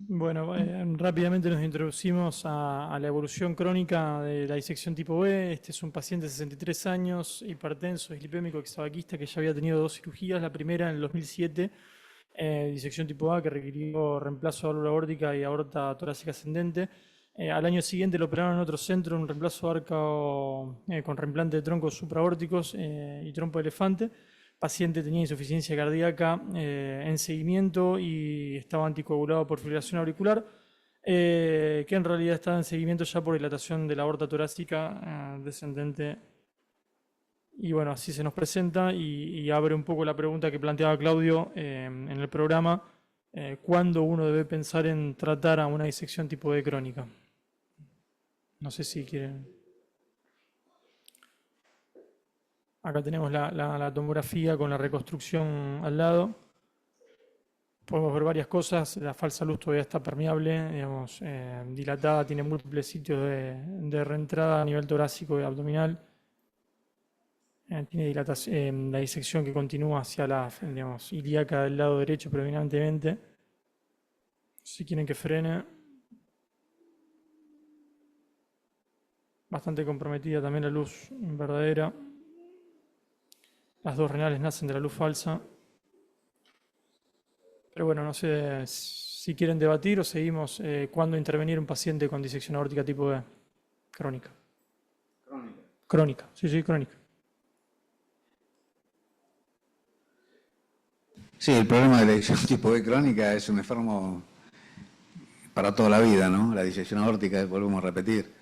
Bueno, rápidamente nos introducimos a la evolución crónica de la disección tipo B. Este es un paciente de 63 años, hipertenso, dislipémico, exavaquista, que ya había tenido 2 cirugías. La primera en el 2007, disección tipo A, que requirió reemplazo de válvula aórtica y aorta torácica ascendente. Al año siguiente lo operaron en otro centro, un reemplazo de arca con reimplante de troncos supraórticos y trompo de elefante. Paciente tenía insuficiencia cardíaca en seguimiento y estaba anticoagulado por fibrilación auricular, que en realidad estaba en seguimiento ya por dilatación de la aorta torácica descendente. Y bueno, así se nos presenta y abre un poco la pregunta que planteaba Claudio en el programa, ¿cuándo uno debe pensar en tratar a una disección tipo D crónica? No sé si quieren. Acá tenemos la tomografía con la reconstrucción al lado. Podemos ver varias cosas. La falsa luz todavía está permeable, digamos, dilatada, tiene múltiples sitios de reentrada a nivel torácico y abdominal. Tiene dilatación, la disección que continúa hacia la, digamos, ilíaca del lado derecho predominantemente. Si quieren que frene. Bastante comprometida también la luz verdadera. Las dos renales nacen de la luz falsa. Pero bueno, no sé si quieren debatir o seguimos cuándo intervenir un paciente con disección aórtica tipo B. Crónica. Crónica. Crónica, sí, crónica. Sí, el problema de la disección tipo B crónica es un enfermo para toda la vida, ¿no? La disección aórtica, volvemos a repetir.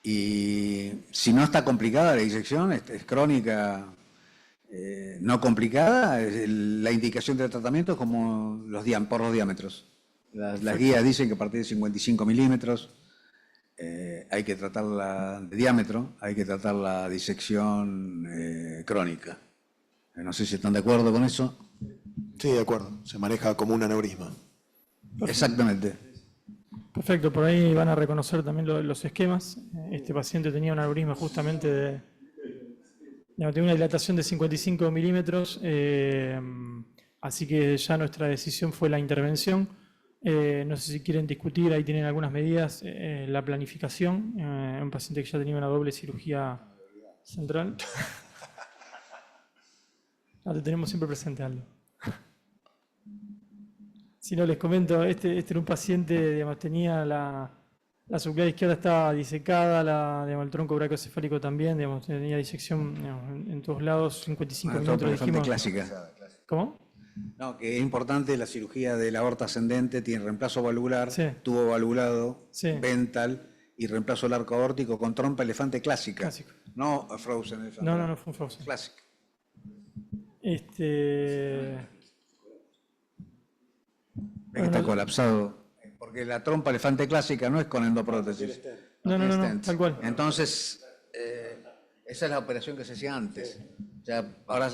Y si no está complicada la disección, es crónica, no complicada, la indicación de tratamiento es como por los diámetros. Las guías dicen que a partir de 55 milímetros hay que tratar de diámetro, hay que tratar la disección crónica. No sé si están de acuerdo con eso. Sí, de acuerdo. Se maneja como un aneurisma. Exactamente. Perfecto, por ahí van a reconocer también los esquemas. Este paciente tenía un aneurisma justamente tenía una dilatación de 55 milímetros, así que ya nuestra decisión fue la intervención. No sé si quieren discutir, ahí tienen algunas medidas, la planificación, un paciente que ya tenía una doble cirugía central. Te tenemos siempre presente, Aldo. Si no, les comento, este era un paciente, digamos, tenía la subclavia izquierda estaba disecada, digamos, el tronco brachiocefálico también, digamos, tenía disección, digamos, en todos lados, 55 milímetros dijimos. Clásica. ¿Cómo? No, que es importante la cirugía de la aorta ascendente, tiene reemplazo valvular, Sí. tubo valvulado, Sí. ventral y reemplazo del arco aórtico con trompa elefante clásica. Clásico. No frozen elefante. No, fue un frozen. Clásica. Está colapsado. Porque la trompa elefante clásica no es con endoprótesis. No, tal cual. Entonces, esa es la operación que se hacía antes. O sea, ahora...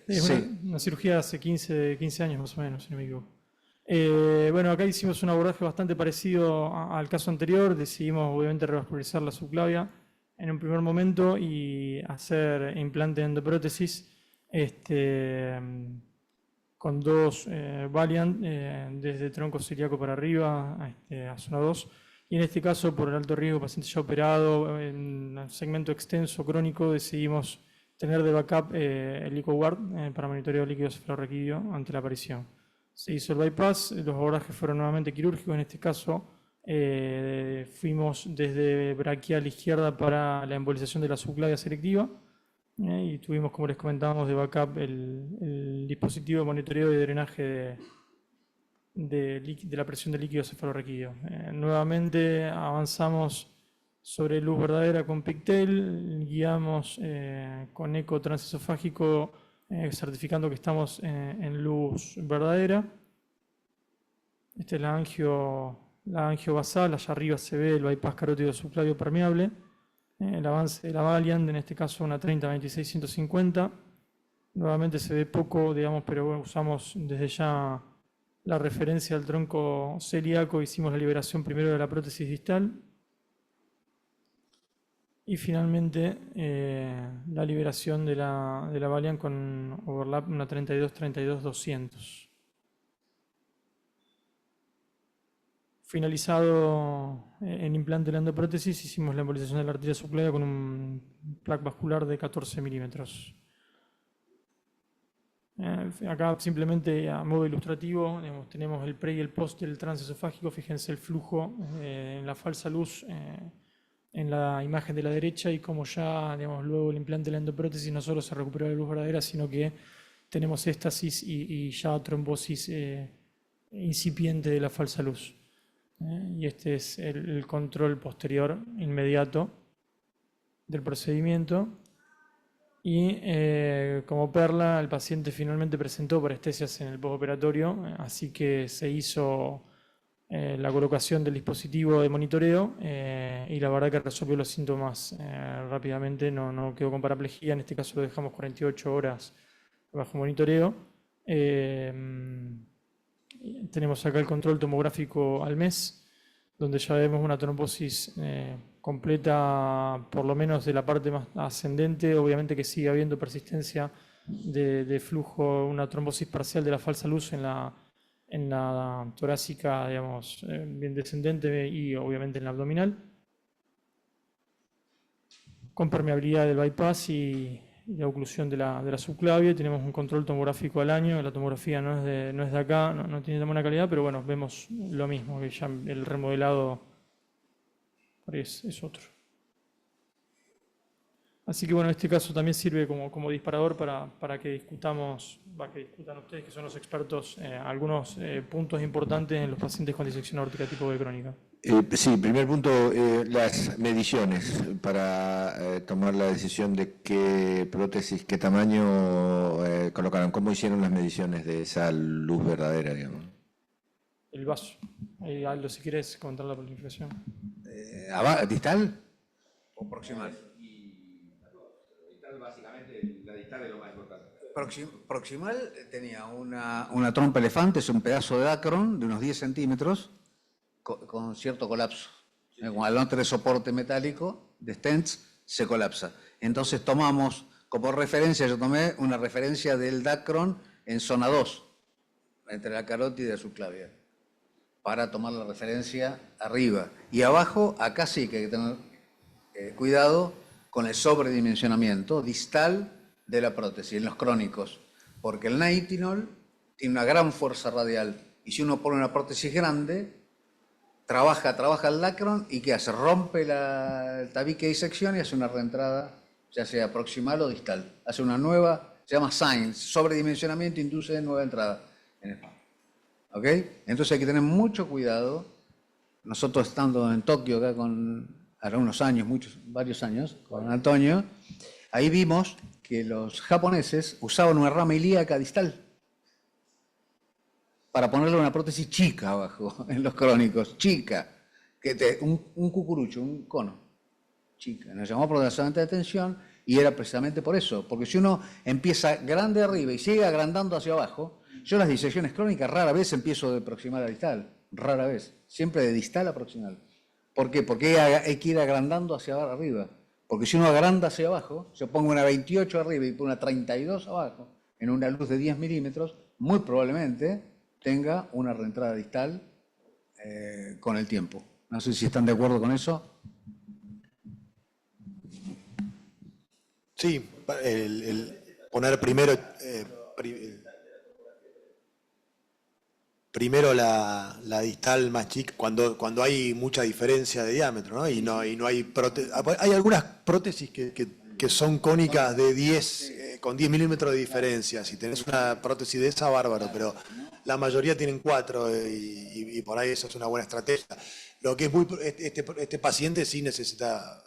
Sí. Una cirugía hace 15 años más o menos, si no me equivoco. Bueno, acá hicimos un abordaje bastante parecido al caso anterior. Decidimos obviamente revascularizar la subclavia en un primer momento y hacer implante de endoprótesis con 2 Valiant desde tronco celíaco para arriba a zona 2. Y en este caso, por el alto riesgo, paciente ya operado, en un segmento extenso crónico, decidimos tener de backup el EcoGuard para monitoreo líquido cefalorraquídeo ante la aparición. Se hizo el bypass, los abordajes fueron nuevamente quirúrgicos, en este caso fuimos desde braquial izquierda para la embolización de la subclavia selectiva y tuvimos, como les comentábamos, de backup el dispositivo de monitoreo y drenaje de la presión de líquido cefalorraquídeo. Nuevamente avanzamos sobre luz verdadera con Pictel, guiamos con eco transesofágico certificando que estamos en luz verdadera. Esta es la angio basal, allá arriba se ve el bypass carótido subclavio permeable. El avance de la Valiant, en este caso una 30-26-150. Nuevamente se ve poco, digamos, pero bueno, usamos desde ya la referencia al tronco celíaco, hicimos la liberación primero de la prótesis distal. Y finalmente, la liberación de la Valiant con overlap una 32-32-200. Finalizado en implante de la endoprótesis, hicimos la embolización de la arteria subclavia con un plaque vascular de 14 milímetros. Acá simplemente a modo ilustrativo, digamos, tenemos el pre y el post del transesofágico. Fíjense el flujo en la falsa luz en la imagen de la derecha y como ya, digamos, luego el implante de la endoprótesis no solo se recuperó la luz verdadera, sino que tenemos éstasis y ya trombosis incipiente de la falsa luz. Y este es el control posterior inmediato del procedimiento. Y como perla, el paciente finalmente presentó parestesias en el postoperatorio, así que se hizo la colocación del dispositivo de monitoreo y la verdad que resolvió los síntomas rápidamente, no quedó con paraplegia. En este caso lo dejamos 48 horas bajo monitoreo. Tenemos acá el control tomográfico al mes, donde ya vemos una trombosis completa, por lo menos de la parte más ascendente. Obviamente que sigue habiendo persistencia de flujo, una trombosis parcial de la falsa luz en la torácica, digamos, bien descendente, y obviamente en la abdominal, con permeabilidad del bypass y la oclusión de la subclavia. Tenemos un control tomográfico al año. La tomografía no es de acá, no tiene tan buena calidad, pero bueno, vemos lo mismo, que ya el remodelado es otro. Así que bueno, este caso también sirve como disparador para que discutan ustedes, que son los expertos, algunos puntos importantes en los pacientes con disección aórtica tipo B crónica. Sí, primer punto, las mediciones para tomar la decisión de qué prótesis, qué tamaño colocaron. ¿Cómo hicieron las mediciones de esa luz verdadera, digamos? El vaso. Ahí, Aldo, si quieres comentar la planificación. ¿Distal o proximal? Básicamente, la distal es lo más importante. Proximal tenía una trompa elefante, es un pedazo de Dacron de unos 10 centímetros con cierto colapso. Cuando al no tener soporte metálico de stents, se colapsa. Entonces tomamos como referencia, yo tomé una referencia del Dacron en zona 2, entre la carótida y la subclavia, para tomar la referencia arriba. Y abajo, acá sí que hay que tener cuidado con el sobredimensionamiento distal de la prótesis, en los crónicos, porque el nitinol tiene una gran fuerza radial, y si uno pone una prótesis grande, trabaja el Dacron, y ¿qué hace? Rompe el tabique de disección y hace una reentrada, ya sea proximal o distal. Hace una nueva, se llama SIGN, sobredimensionamiento induce nueva entrada en el palo. ¿Ok? Entonces hay que tener mucho cuidado. Nosotros estando en Tokio acá hace unos años, varios años, con Antonio, ahí vimos que los japoneses usaban una rama ilíaca distal para ponerle una prótesis chica abajo, en los crónicos, chica, un cucurucho, un cono, chica. Nos llamó progresivamente de atención y era precisamente por eso, porque si uno empieza grande arriba y sigue agrandando hacia abajo, yo las disecciones crónicas rara vez empiezo de proximal a distal, rara vez, siempre de distal a proximal. ¿Por qué? Porque hay que ir agrandando hacia arriba. Porque si uno agranda hacia abajo, yo pongo una 28 arriba y pongo una 32 abajo, en una luz de 10 milímetros, muy probablemente tenga una reentrada distal con el tiempo. No sé si están de acuerdo con eso. Sí, poner primero la distal más chica, cuando hay mucha diferencia de diámetro, ¿no? Y no hay prótesis. Hay algunas prótesis que son cónicas de 10, con 10 milímetros de diferencia. Si tenés una prótesis de esa, bárbaro, pero la mayoría tienen 4 y por ahí eso es una buena estrategia. Lo que es este paciente sí necesita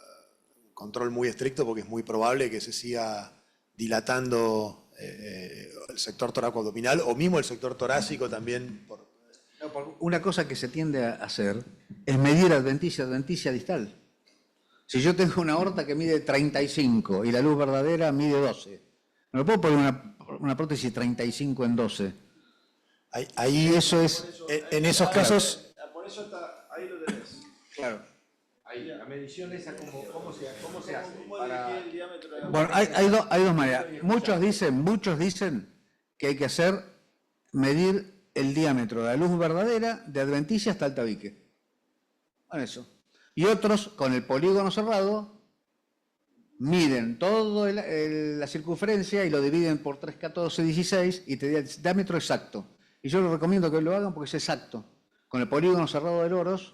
control muy estricto porque es muy probable que se siga dilatando el sector torácico-abdominal o mismo el sector torácico también. Una cosa que se tiende a hacer es medir adventicia distal. Si yo tengo una aorta que mide 35 y la luz verdadera mide 12, ¿no puedo poner una prótesis 35 en 12? Ahí eso es, en esos casos... Por eso ahí lo tenés. Claro. La medición esa, ¿cómo se hace? Bueno, hay dos maneras. Muchos dicen que hay que medir el diámetro de la luz verdadera de adventicia hasta el tabique. Con eso. Y otros, con el polígono cerrado, miden toda la circunferencia y lo dividen por 3, 14, 16 y te da el diámetro exacto. Y yo les recomiendo que lo hagan porque es exacto. Con el polígono cerrado del Oros,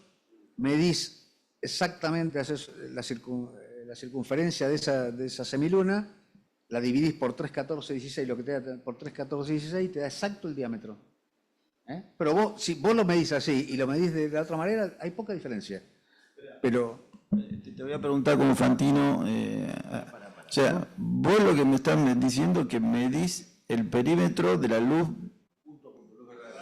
medís exactamente, haces la circunferencia de esa semiluna, la dividís por 3, 14, 16, lo que te da por 3, 14, 16, te da exacto el diámetro. Pero si vos lo medís así y lo medís de la otra manera, hay poca diferencia. Pero te voy a preguntar como Fantino, o sea, vos lo que me estás diciendo es que medís el perímetro de la luz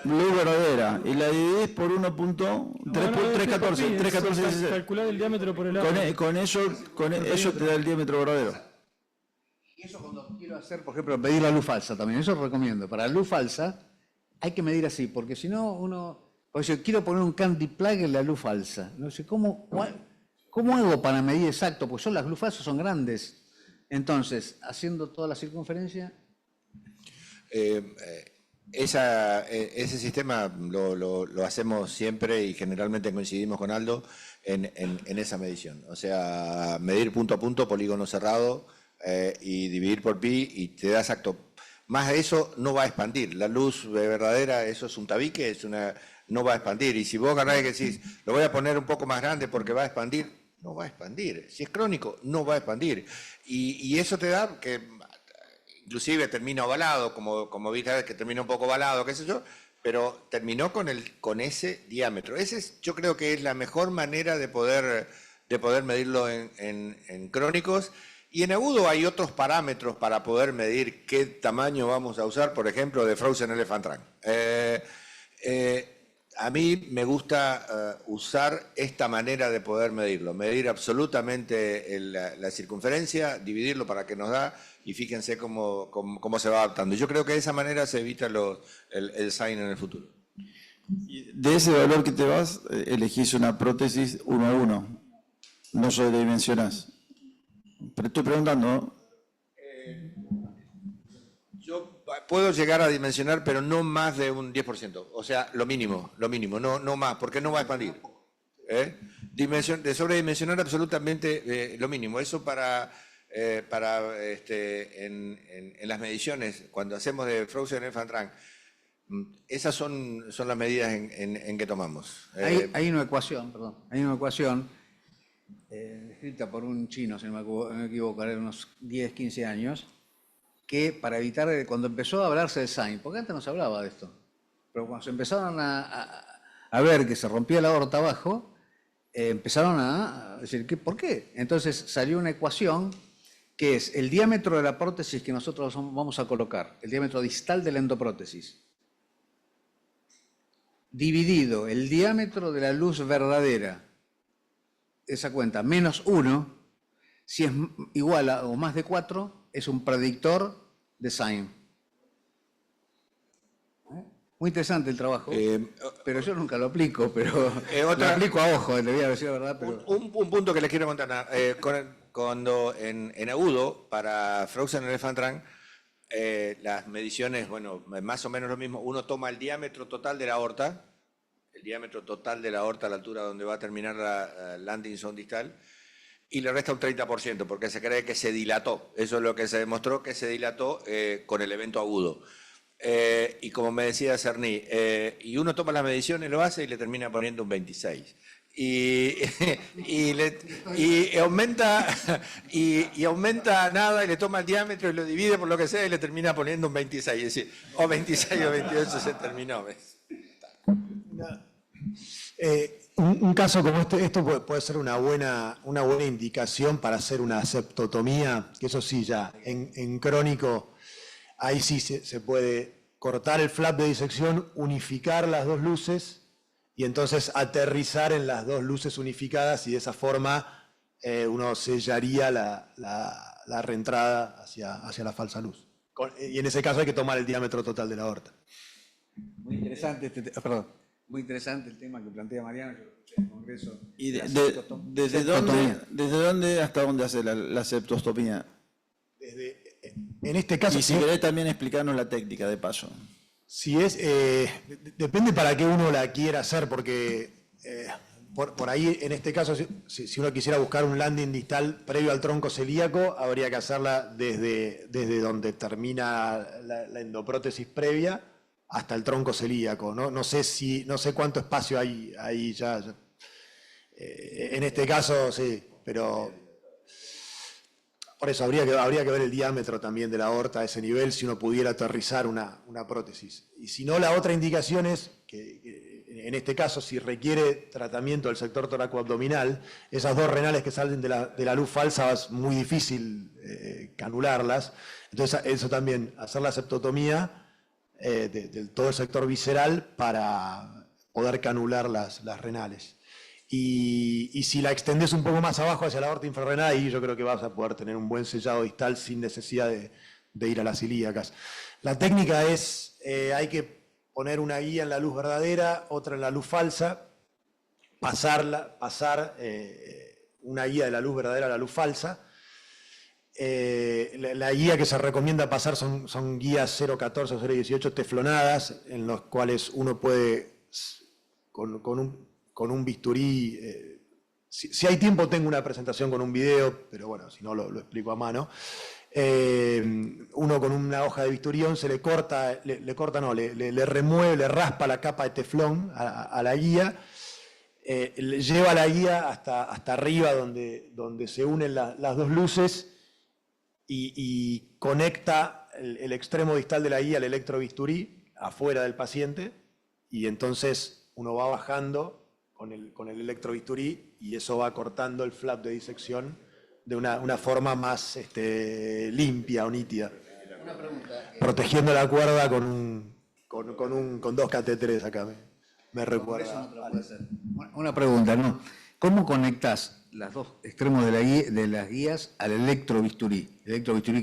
verdadera y la dividís por 1.314, calcular el diámetro por el lado. con eso te da el diámetro verdadero. Y eso cuando quiero hacer, por ejemplo, medir la luz falsa también, eso lo recomiendo. Para la luz falsa hay que medir así, porque si no porque yo quiero poner un candy plug en la luz falsa. No sé, ¿cómo hago para medir exacto? Porque las luz falsas son grandes. Entonces, haciendo toda la circunferencia. Ese sistema lo hacemos siempre y generalmente coincidimos con Aldo en esa medición. O sea, medir punto a punto, polígono cerrado y dividir por pi y te da exacto. Más de eso no va a expandir. La luz verdadera, eso es un tabique, no va a expandir. Y si vos agarrás y decís, lo voy a poner un poco más grande porque va a expandir, no va a expandir. Si es crónico, no va a expandir. Y eso te da que inclusive termina ovalado, como viste que termina un poco ovalado, qué sé yo, pero terminó con ese diámetro. Yo creo que es la mejor manera de poder medirlo en crónicos. Y en agudo hay otros parámetros para poder medir qué tamaño vamos a usar, por ejemplo, de Frozen Elephant Trunk. A mí me gusta usar esta manera de poder medirlo, medir absolutamente la circunferencia, dividirlo para que nos da, y fíjense cómo se va adaptando. Yo creo que de esa manera se evita el sign en el futuro. De ese valor que te vas, elegís una prótesis 1 a 1, no sobredimensionás. Pero estoy preguntando, ¿no? Yo puedo llegar a dimensionar, pero no más de un 10%. O sea, lo mínimo, no más, porque no va a expandir. De sobredimensionar absolutamente lo mínimo. Eso en las mediciones, cuando hacemos de Frozen Elephant Trunk, esas son las medidas en que tomamos. Hay una ecuación, escrita por un chino, si no me equivoco, de unos 10, 15 años, que para evitar, cuando empezó a hablarse del sign, porque antes no se hablaba de esto, pero cuando se empezaron a ver que se rompía la aorta abajo, empezaron a decir, ¿por qué? Entonces salió una ecuación que es el diámetro de la prótesis que nosotros vamos a colocar, el diámetro distal de la endoprótesis, dividido el diámetro de la luz verdadera, esa cuenta, menos 1, si es igual a o más de 4, es un predictor de sign. Muy interesante el trabajo, pero yo nunca lo aplico, pero lo aplico a ojo, le voy a decir la verdad. Pero... Un punto que les quiero contar, cuando en agudo, para Frozen Elephant Trunk, las mediciones, bueno, más o menos lo mismo, uno toma el diámetro total de la aorta, a la altura donde va a terminar la landing zone distal, y le resta un 30%, porque se cree que se dilató. Eso es lo que se demostró, que se dilató con el evento agudo. Y como me decía Cerny, y uno toma las mediciones, lo hace y le termina poniendo un 26. Y aumenta nada y le toma el diámetro y lo divide por lo que sea y le termina poniendo un 26. Es decir, o 26 o 28 se terminó. ¿Ves? Un caso como esto puede ser una buena indicación para hacer una septotomía, que eso sí, ya en crónico, ahí sí se puede cortar el flap de disección, unificar las dos luces y entonces aterrizar en las dos luces unificadas, y de esa forma uno sellaría la reentrada hacia la falsa luz. Y en ese caso hay que tomar el diámetro total de la aorta. Muy interesante perdón. Muy interesante el tema que plantea Mariano, yo lo escuché en el Congreso. ¿Y La desde septotomía. dónde hasta dónde hace la septostomía? En este caso, Y si querés también explicarnos la técnica de paso. si es, depende para qué uno la quiera hacer, porque por ahí, en este caso, si uno quisiera buscar un landing distal previo al tronco celíaco, habría que hacerla desde donde termina la endoprótesis previa hasta el tronco celíaco. No sé cuánto espacio hay ahí ya. En este caso, sí, pero por eso habría que ver el diámetro también de la aorta a ese nivel si uno pudiera aterrizar una prótesis. Y si no, la otra indicación es que en este caso, si requiere tratamiento del sector toracoabdominal, esas dos renales que salen de la luz falsa es muy difícil canularlas. Entonces, eso también, hacer la septotomía de todo el sector visceral para poder canular las renales. Y si la extendés un poco más abajo hacia la aorta infrarrenal, ahí yo creo que vas a poder tener un buen sellado distal sin necesidad de ir a las ilíacas. La técnica es, hay que poner una guía en la luz verdadera, otra en la luz falsa, pasar una guía de la luz verdadera a la luz falsa. La guía que se recomienda pasar son guías 0.14 o 0.18 teflonadas, en los cuales uno puede, con un bisturí, si hay tiempo tengo una presentación con un video, pero bueno, si no lo explico a mano. Uno con una hoja de bisturión se le remueve, le raspa la capa de teflón a la guía, lleva la guía hasta arriba donde se unen las dos luces y conecta el extremo distal de la guía al electrobisturí afuera del paciente, y entonces uno va bajando con el electrobisturí y eso va cortando el flap de disección de una forma más limpia o nítida. Una pregunta. Protegiendo la cuerda con dos catéteres acá, me recuerda. Una pregunta, ¿no? ¿Cómo conectás los dos extremos de las guías al electrobisturí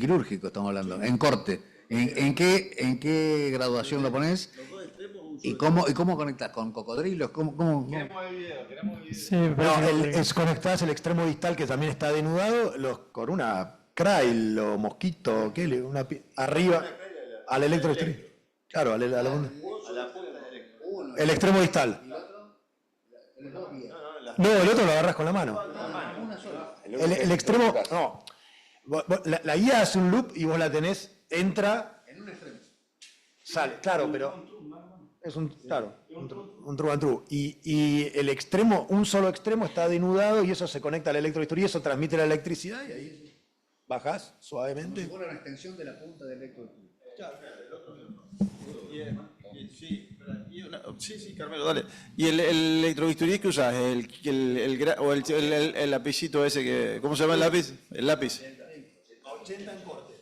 quirúrgico, estamos hablando, en corte? ¿En qué graduación lo ponés? ¿Y cómo conectás? ¿Con cocodrilos? ¿Cómo? Sí, Conectás el extremo distal que también está denudado con una crail o mosquito, arriba al electrobisturí. Claro, el extremo distal. No, el otro lo agarras con la mano. El extremo, no. La guía hace un loop y vos la tenés, entra, sale, claro, pero es un true and true. Y el extremo, un solo extremo está denudado y eso se conecta al electrobisturí, eso transmite la electricidad y ahí bajás suavemente. Como si fuera una extensión de la punta del electrobisturí. Sí, Carmelo, dale. ¿Y el electrobisturí que usás? ¿El lapicito ese que... ¿Cómo se llama el lápiz? El lápiz. 80 en corte.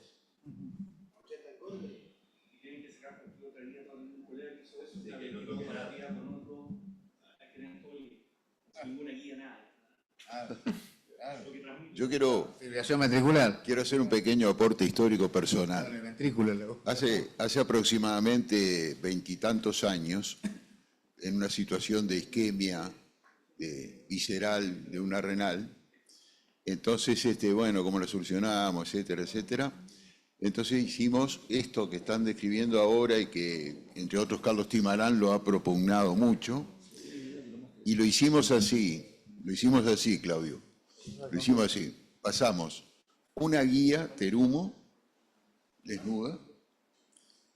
Yo quiero Fibrilación ventricular. hacer un pequeño aporte histórico personal. El ventrículo. Hace aproximadamente 20 y tantos años, en una situación de isquemia visceral de una renal, entonces, ¿cómo lo solucionamos? Etcétera, etcétera. Entonces hicimos esto que están describiendo ahora y que, entre otros, Carlos Timarán lo ha propugnado mucho. Y lo hicimos así, Claudio. Lo hicimos así. Pasamos una guía Terumo, desnuda,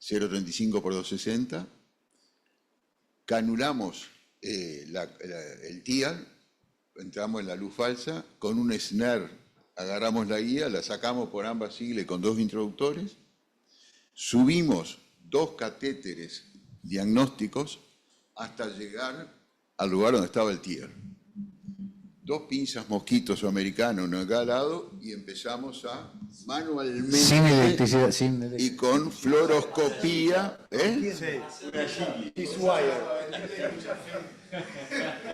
0.35 por 2.60. Canulamos el TIAL, entramos en la luz falsa, con un snare agarramos la guía, la sacamos por ambas siglas con dos introductores, subimos dos catéteres diagnósticos hasta llegar al lugar donde estaba el TIAL. Dos pinzas mosquitos americanos, uno a cada lado, y empezamos a manualmente Sin electricidad, y con fluoroscopía,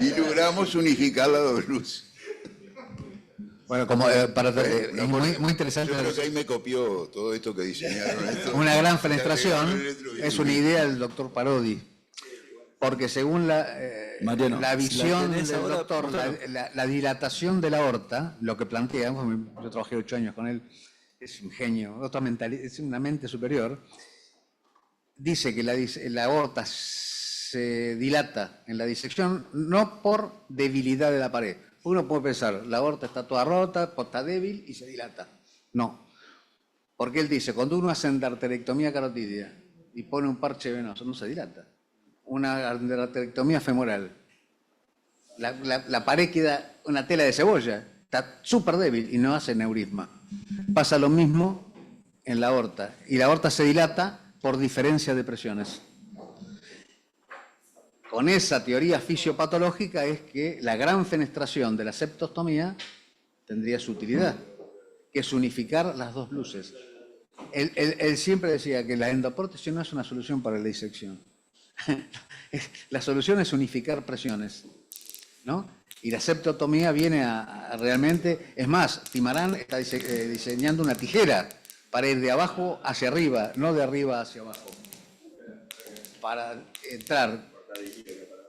y logramos unificar las dos luces. Bueno, como muy interesante. Yo creo que ahí me copió todo esto que diseñaron. Una gran fenestración. Es una idea del doctor Parodi. porque según Mariano, la si la visión tenés del ahora, doctor, la dilatación de la aorta, lo que plantea, yo trabajé 8 años con él, es un genio, es una mente superior, dice que la aorta se dilata en la disección no por debilidad de la pared. Uno puede pensar, la aorta está toda rota, está débil y se dilata. No, porque él dice, cuando uno hace endarterectomía carotidia y pone un parche venoso, no se dilata. Una endarterectomía femoral, la pared queda una tela de cebolla, está súper débil y no hace neurisma. Pasa lo mismo en la aorta, y la aorta se dilata por diferencia de presiones. Con esa teoría fisiopatológica es que la gran fenestración de la septostomía tendría su utilidad, que es unificar las dos luces. Él siempre decía que la endoprótesis no es una solución para la disección. La solución es unificar presiones, ¿no? Y la septotomía viene a realmente... Es más, Timarán está diseñando una tijera para ir de abajo hacia arriba, no de arriba hacia abajo. Para entrar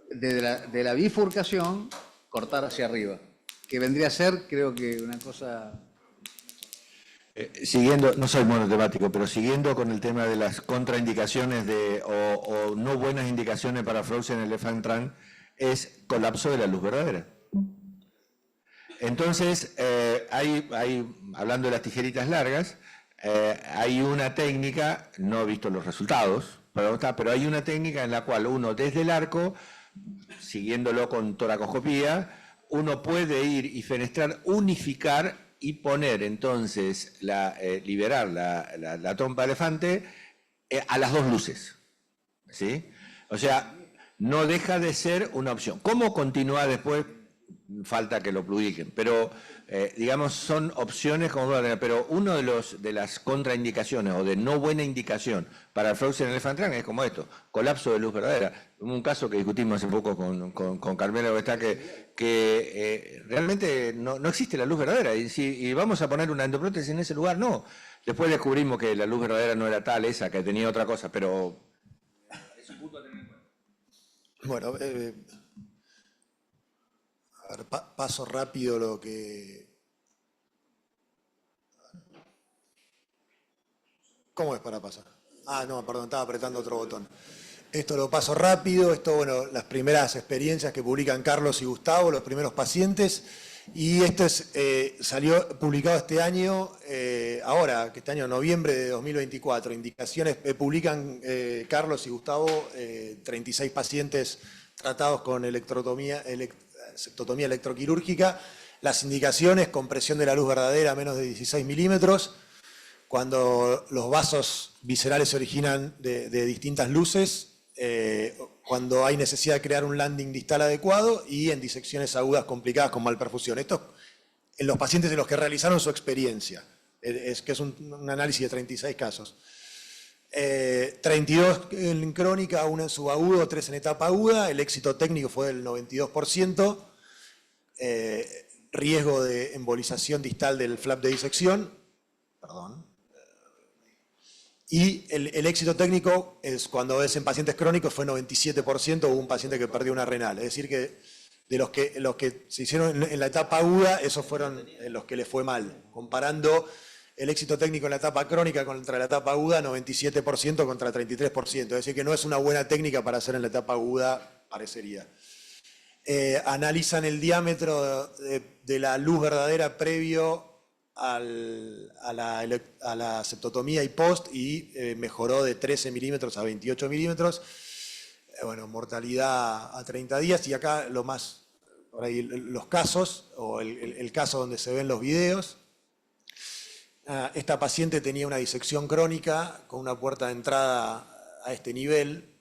de la bifurcación, cortar hacia arriba. Que vendría a ser, creo que, una cosa... Siguiendo, no soy monotemático, pero siguiendo con el tema de las contraindicaciones o no buenas indicaciones para Frozen Elephant Trunk, es colapso de la luz verdadera. Entonces, hablando de las tijeritas largas, hay una técnica, no he visto los resultados, pero hay una técnica en la cual uno desde el arco, siguiéndolo con toracoscopía, uno puede ir y fenestrar, unificar y poner entonces, liberar la trompa de elefante a las dos luces, ¿sí? O sea, no deja de ser una opción. ¿Cómo continuar después? Falta que lo publiquen, pero digamos son opciones como pero uno de las contraindicaciones o de no buena indicación para el Frozen Elephant Trunk es como esto, colapso de luz verdadera. Un caso que discutimos hace poco con Carmela Oestá, que realmente no existe la luz verdadera y vamos a poner una endoprótesis en ese lugar, no. Después descubrimos que la luz verdadera no era tal, esa, que tenía otra cosa, pero es un punto a tener en cuenta. Bueno, a ver, paso rápido lo que... ¿Cómo es para pasar? Ah, no, perdón, estaba apretando otro botón. Esto lo paso rápido, bueno, las primeras experiencias que publican Carlos y Gustavo, los primeros pacientes, y esto salió publicado este año, ahora, que este año, noviembre de 2024, indicaciones, publican Carlos y Gustavo, 36 pacientes tratados con septotomía electroquirúrgica, las indicaciones, compresión de la luz verdadera a menos de 16 milímetros, cuando los vasos viscerales se originan de distintas luces, cuando hay necesidad de crear un landing distal adecuado y en disecciones agudas complicadas con malperfusión. Esto en los pacientes en los que realizaron su experiencia, que es un análisis de 36 casos. 32 en crónica, 1 en subagudo, 3 en etapa aguda, el éxito técnico fue del 92%, riesgo de embolización distal del flap de disección, y el éxito técnico es cuando es en pacientes crónicos fue 97%, hubo un paciente que perdió una renal, es decir que de los que se hicieron en la etapa aguda, esos fueron los que les fue mal, comparando el éxito técnico en la etapa crónica contra la etapa aguda, 97% contra 33%. Es decir, que no es una buena técnica para hacer en la etapa aguda, parecería. Analizan el diámetro de la luz verdadera previo a la septotomía y post y mejoró de 13 milímetros a 28 milímetros. Bueno, mortalidad a 30 días y acá por ahí los casos, o el caso donde se ven los videos. Esta paciente tenía una disección crónica con una puerta de entrada a este nivel,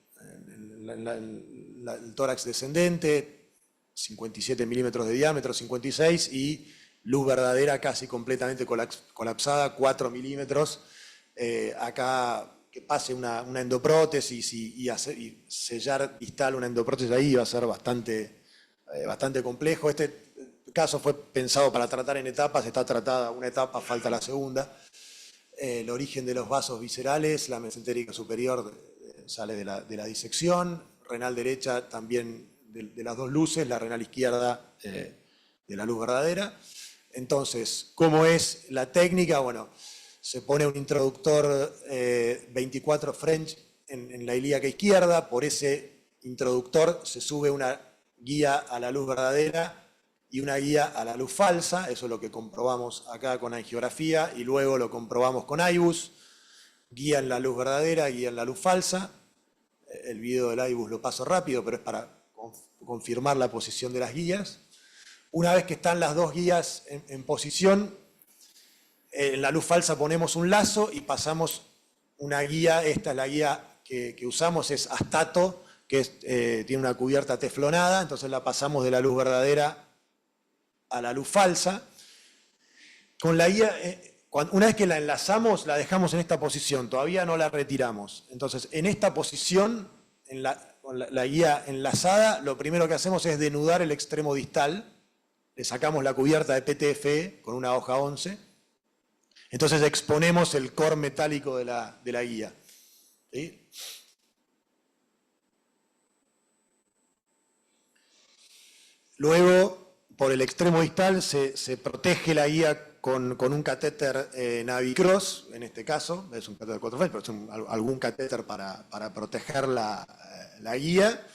el tórax descendente, 57 milímetros de diámetro, 56, y luz verdadera casi completamente colapsada, 4 milímetros. Acá que pase una endoprótesis y sellar distal una endoprótesis ahí va a ser bastante complejo. Este caso fue pensado para tratar en etapas, está tratada una etapa, falta la segunda. El origen de los vasos viscerales, la mesentérica superior sale de la disección, renal derecha también de las dos luces, la renal izquierda de la luz verdadera. Entonces, ¿cómo es la técnica? Bueno, se pone un introductor 24 French en la ilíaca izquierda, por ese introductor se sube una guía a la luz verdadera y una guía a la luz falsa, eso es lo que comprobamos acá con angiografía, y luego lo comprobamos con IBUS, guía en la luz verdadera, guía en la luz falsa. El video del IBUS lo paso rápido, pero es para confirmar la posición de las guías. Una vez que están las dos guías en posición, en la luz falsa ponemos un lazo y pasamos una guía, esta es la guía que usamos, es Astato, que tiene una cubierta teflonada, entonces la pasamos de la luz verdadera a la luz falsa. Con la guía, una vez que la enlazamos, la dejamos en esta posición, todavía no la retiramos. Entonces, en esta posición, con la guía enlazada, lo primero que hacemos es denudar el extremo distal, le sacamos la cubierta de PTFE con una hoja 11, entonces exponemos el core metálico de la guía. ¿Sí? Luego, por el extremo distal se protege la guía con un catéter Navicross, en este caso, es un catéter 4 French, pero es algún catéter para proteger la guía.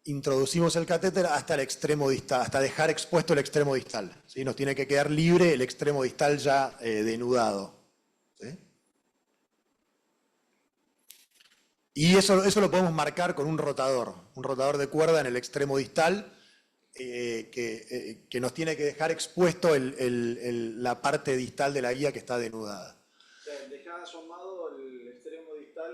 Introducimos el catéter hasta el extremo distal, hasta dejar expuesto el extremo distal. ¿Sí? Nos tiene que quedar libre el extremo distal ya denudado. ¿Sí? Y eso lo podemos marcar con un rotador de cuerda en el extremo distal que nos tiene que dejar expuesto la parte distal de la guía que está denudada. O sea, dejar asomado el extremo distal,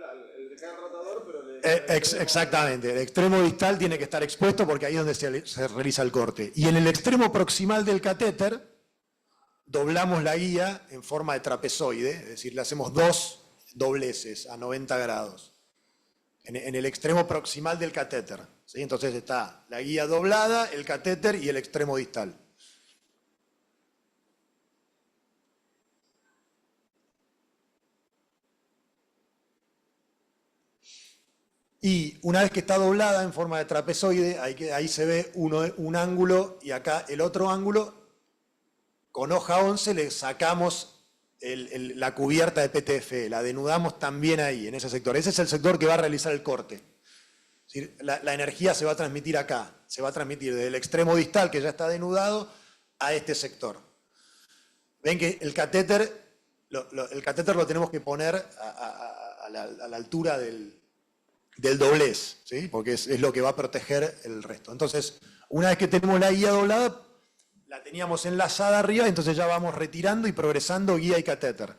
dejar el rotador, pero exactamente, el extremo distal tiene que estar expuesto porque ahí es donde se realiza el corte. Y en el extremo proximal del catéter doblamos la guía en forma de trapezoide, es decir, le hacemos dos dobleces a 90 grados. En el extremo proximal del catéter. ¿Sí? Entonces está la guía doblada, el catéter y el extremo distal. Y una vez que está doblada en forma de trapezoide, ahí se ve un ángulo y acá el otro ángulo. Con hoja 11 le sacamos la cubierta de PTFE, la denudamos también ahí, en ese sector. Ese es el sector que va a realizar el corte. Es decir, la energía se va a transmitir acá, se va a transmitir desde el extremo distal, que ya está denudado, a este sector. Ven que el catéter lo tenemos que poner a la altura del doblez, ¿sí? Porque es lo que va a proteger el resto. Entonces, una vez que tenemos la guía doblada, la teníamos enlazada arriba, entonces ya vamos retirando y progresando guía y catéter.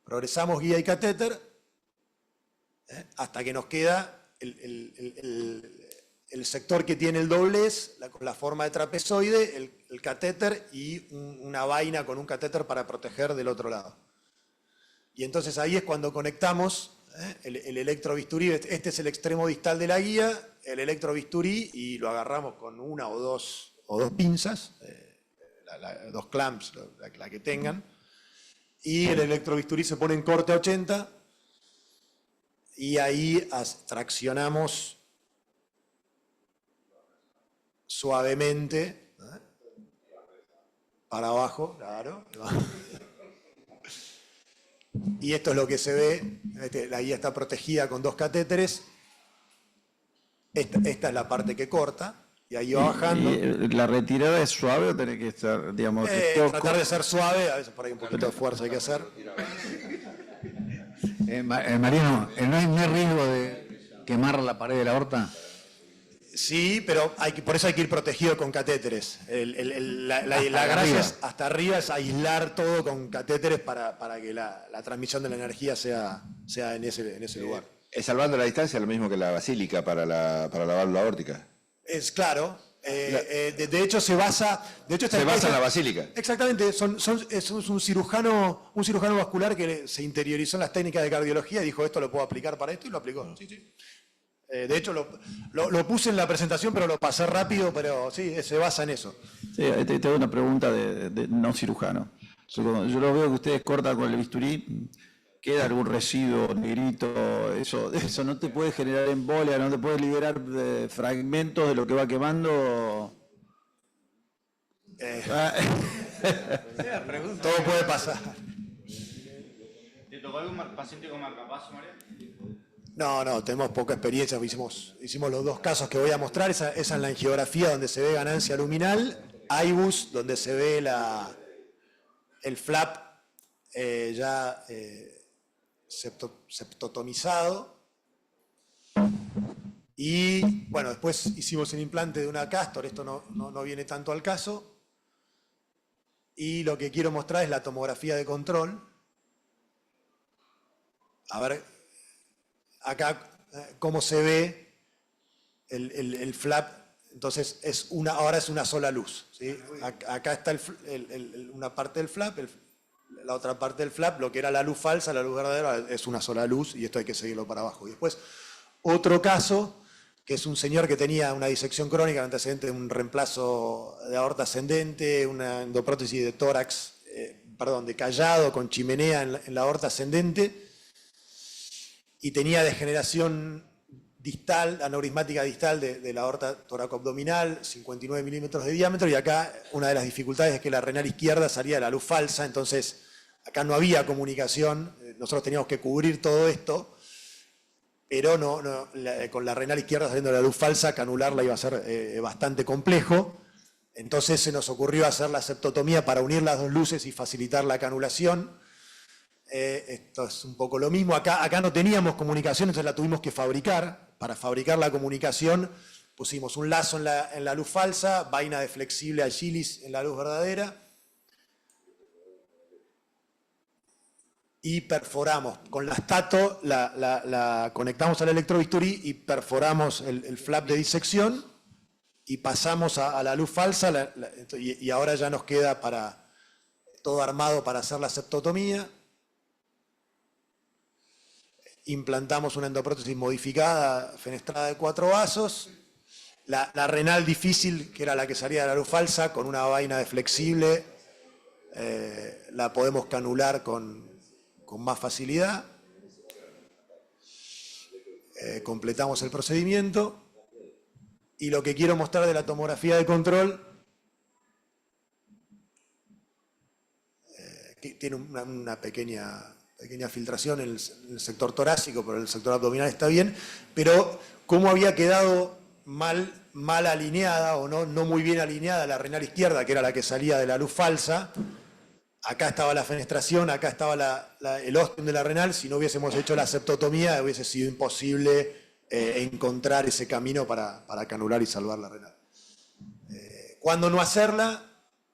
Progresamos guía y catéter hasta que nos queda el sector que tiene el doblez, con la forma de trapezoide, el catéter y una vaina con un catéter para proteger del otro lado. Y entonces ahí es cuando conectamos el electrobisturí. Este es el extremo distal de la guía, el electrobisturí, y lo agarramos con una o dos pinzas, dos clamps, la que tengan, y el electrobisturí se pone en corte 80 y ahí traccionamos suavemente para abajo, claro. Y esto es lo que se ve, la guía está protegida con dos catéteres, esta es la parte que corta. Y ahí va bajando. ¿La retirada es suave o tiene que estar, digamos, tratar de ser suave, a veces por ahí un poquito de fuerza hay que hacer. Mariano, ¿no hay riesgo de quemar la pared de la aorta? Sí, pero por eso hay que ir protegido con catéteres. La gracia es, hasta arriba es aislar todo con catéteres para que la transmisión de la energía sea en ese lugar. Es salvando la distancia lo mismo que la basílica para la válvula aórtica. Es claro, de hecho se basa... Se basa en la basílica. Exactamente, es un cirujano vascular que se interiorizó en las técnicas de cardiología y dijo, esto lo puedo aplicar para esto, y lo aplicó. Sí, sí. De hecho, lo puse en la presentación, pero lo pasé rápido, pero sí, se basa en eso. Sí, te doy una pregunta de no cirujano. Yo lo veo que ustedes cortan con el bisturí queda algún residuo negrito, eso no te puede generar embolia, no te puede liberar fragmentos de lo que va quemando. Todo puede pasar. ¿Te tocó algún paciente con marcapaso, María? No, tenemos poca experiencia. Hicimos los dos casos que voy a mostrar. Esa es la angiografía donde se ve ganancia luminal. IBUS, donde se ve el flap ya septotomizado. Y bueno, después hicimos el implante de una Castor. Esto no viene tanto al caso. Y lo que quiero mostrar es la tomografía de control. A ver, acá cómo se ve el flap. Entonces ahora es una sola luz, ¿sí? Acá está una parte del flap, la otra parte del flap, lo que era la luz falsa, la luz verdadera, es una sola luz y esto hay que seguirlo para abajo. Y después otro caso, que es un señor que tenía una disección crónica, antecedente de un reemplazo de aorta ascendente, una endoprótesis de tórax, de callado con chimenea en la aorta ascendente, y tenía degeneración distal, aneurismática distal de la aorta toracoabdominal, 59 milímetros de diámetro, y acá una de las dificultades es que la renal izquierda salía de la luz falsa, entonces acá no había comunicación, nosotros teníamos que cubrir todo esto, pero con la renal izquierda saliendo de la luz falsa, canularla iba a ser bastante complejo, entonces se nos ocurrió hacer la septotomía para unir las dos luces y facilitar la canulación. Esto es un poco lo mismo. Acá no teníamos comunicación, entonces la tuvimos que fabricar. Para fabricar la comunicación pusimos un lazo en la luz falsa, vaina de flexible agilis en la luz verdadera y perforamos. Con la stato la conectamos al electrobisturí y perforamos el flap de disección y pasamos a la luz falsa y ahora ya nos queda todo armado para hacer la septotomía. Implantamos una endoprótesis modificada, fenestrada de 4 vasos. La renal difícil, que era la que salía de la luz falsa, con una vaina de flexible, la podemos canular con más facilidad. Completamos el procedimiento. Y lo que quiero mostrar de la tomografía de control, tiene una pequeña filtración en el sector torácico, pero el sector abdominal está bien, pero cómo había quedado mal alineada o no muy bien alineada la renal izquierda, que era la que salía de la luz falsa. Acá estaba la fenestración, acá estaba el ostium de la renal. Si no hubiésemos hecho la septotomía, hubiese sido imposible encontrar ese camino para canular y salvar la renal. ¿Cuándo no hacerla?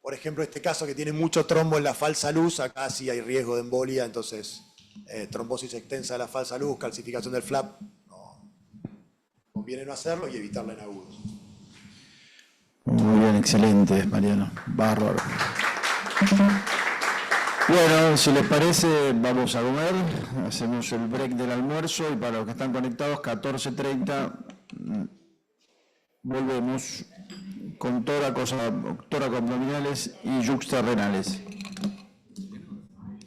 Por ejemplo, este caso que tiene mucho trombo en la falsa luz, acá sí hay riesgo de embolia, entonces trombosis extensa de la falsa luz, calcificación del flap, conviene no hacerlo y evitarla en agudos. Muy bien, excelente, Mariano. Bárbaro. Bueno, si les parece, vamos a comer, hacemos el break del almuerzo y para los que están conectados, 14:30, volvemos con tórax abdominales y yuxtarrenales.